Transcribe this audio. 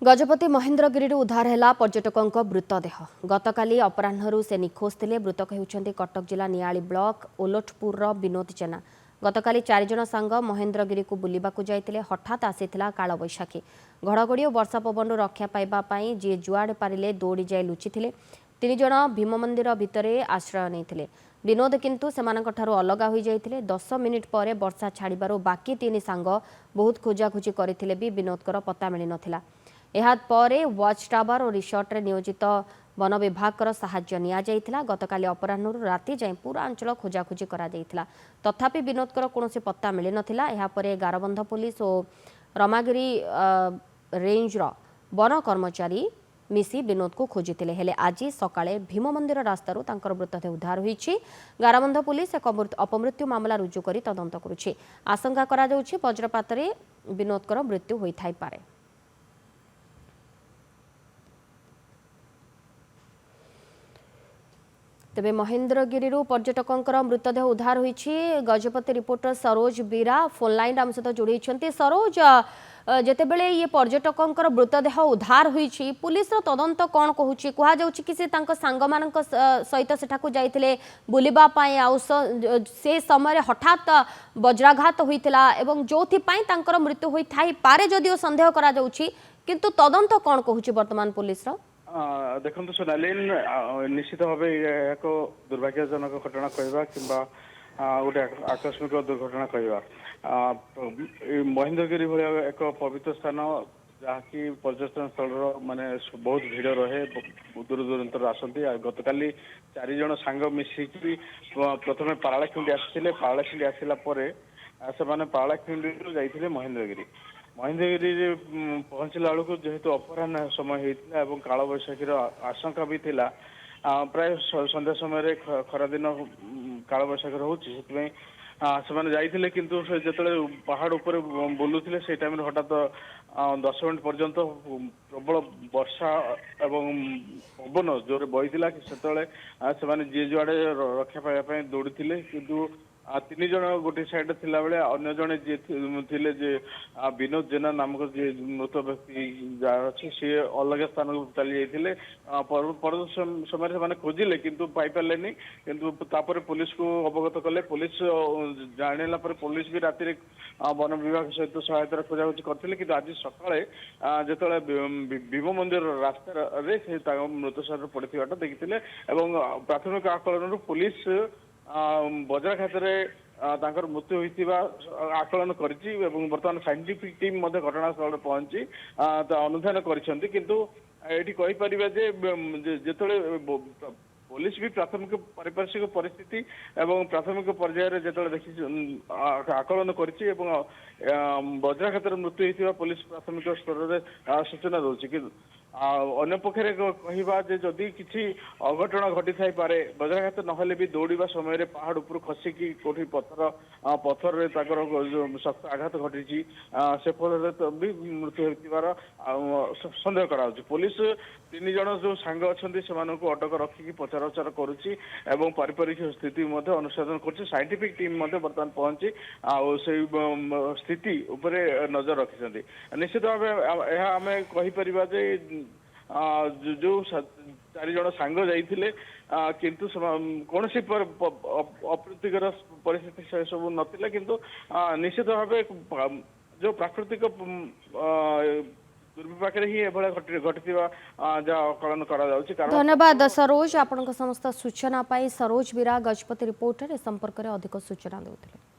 गजपति महेन्द्रगिरी उद्धार है पर्यटकों मृतदेह गतकाली अपराह्न से निखोज थे। मृतक होती कटक जिला नियाली ब्लॉक ओलटपुर विनोद जेना। गतकाली 4 जण सांग महेन्द्रगिरी को बुलवाक जाते हठात आसीथिला काल बैशाखी घड़घड़ी और वर्षा पवन रक्षा पाइबापी जी जुआड़े पारे दौड़ी जाए लुचिथिले। 3 जण भीम मंदिर भितर आश्रय नहीं। विनोद किंतु सेमानंकठारु अलगा हो जाइथिले। 10 मिनिट पर वर्षा छाड़बारु बाकी 3 सांग बहुत खोजाखोजी करथिले भी विनोदकर पत्ता मिल नथिला। एहादे वाच टावर और रिसोर्ट रे नियोजित वन विभाग साहाय्य नियाଯାଇଥିଲା। गतकाली अपराह्न राति जाए पूरा अंचल खोजाखोजी करा जाइथिला। तथापि विनोदकर कौनसी पत्ता मिल नथिला। एहापरे गारबंध पुलिस और रमागिरी रेंजर वन कर्मचारी मिसी विनोद को खोजिथिले। हेले आज सकाळे भीम मंदिर रास्तारू तांकर मृतदेह उद्धार होईछि। गारबंध पुलिस एक अपमृत्यु मामला रुजु करी तदंत करुछि। आशंका करा जाउछि वज्रपात रे विनोदकर मृत्यु होई थाई पारे। तेबे महेन्द्रगिरी पर्यटकों मृतदेह उद्धार होईछि। गजपति रिपोर्टर सरोज बीरा फोन लाइन आम सहित जोड़ी। सरोज, जेतेबेले ये पर्यटकों मृतदेह उद्धार होईछि पुलिस रो तदंत कौन कहूछि? कुहा जाउछि कि से तांको सांग मानक सहित सेठाकु जाइथिले बुलिबा पई आ से समय हठात वज्राघात होइतिला एवं जोथि पई तांकर मृत्यु होई थाई पारे जदिओ संदेह करा जाउछि, किंतु तदंत कौन कहूछि वर्तमान पुलिस रो? देखो सोनालीन निश्चित भाव एक दुर्भाग्यजनक घटना कहवा कि गोटे आकस्मिक दुर्घटना कहवा। महेन्द्रगिरी भाया एक पवित्र स्थान जहाँकि पर्यटन स्थल माने बहुत भीड़ रहे, दूर दूरांतर आसती। गतकाली 4 जण सांग मिसिकी प्रथमे पारालाखिंडी आसिले। पारालाखिंडी आसिला परे से पारालाखिंडी जाइथिले महेन्द्रगिरी। महेन्द्रगिरी पहुंचला बेलू जेहेतु अपराह्न समय होता और काल बैशाखी आशंका भी थिला। प्राय संध्या समय खरादिन काल बैशाखी रोचे से जाइथिले, किंतु जिते पहाड़ उपर बुलूले से टाइम हठात 10 मिनट पर्यंत प्रबल वर्षा एवं पवन जोर बहीला से जी जुआड़े रक्षा पाइबा दौड़ी किंतु 3 जण गोटे साइड थिला बेले अन्य जने जे थिले जे विनोद जेना नामक जे मृत व्यक्ति जहाँ अच्छे सी अलग स्थान को चली जाइए। समय से खोजिले किंतु पाई पारे, किंतु तापर पुलिस को अवगत कले। पुलिस जानिला पर पुलिस भी राति वन विभाग सहित सहायता खोजाखोजी करते, कि आज सकाळे जिते भीम मंदिर रास्ता मृत शरीर पड़ता देखते। प्राथमिक आकलन पुलिस वज्राघात मृत्यु होता आकलन कर बर्तमान साइंटिफिक टीम घटनास्थल पहुंची अनुधान कर पुलिस भी प्राथमिक पारिपार्श्विक परिस्थिति एवं प्राथमिक पर्यायर जो देखी आकलन कर वज्राघात मृत्यु होता पुलिस प्राथमिक स्तर में सूचना दूसरी कि अन्य पक्षे कहवा जदि किसी अघटन घटी थाई पारे वज्राघात नहले भी दौड़ा समय पहाड़ उपर खसिकी कौटी पत्थर शक्त आघात घटी से फल भी मृत्यु होतार सन्देह करा। पुलिस 3 जण जो सांग अच्छा से अटक रखिकी पचरा उचार करुच्ची एवं पारिवारिक स्थिति अनुसंधान कर साइंटिफिक टीम बर्तमान पहुंची स्थिति उपरे नजर रखिछन्ति। निश्चित भाव आम कहीपर जो 4 जण सांग जाइथिले किंतु कौन सी अप्रीतिकर परिस्थिति से सब नथिला, किंतु निश्चित भाव जो प्राकृतिक दुर्विपाक ही घटी आकलन करा। धन्यवाद सरोज, आपन समस्त सूचना पाई। सरोज बीरा गजपति रिपोर्टर ए संपर्क में अधिक सूचना देउथिले।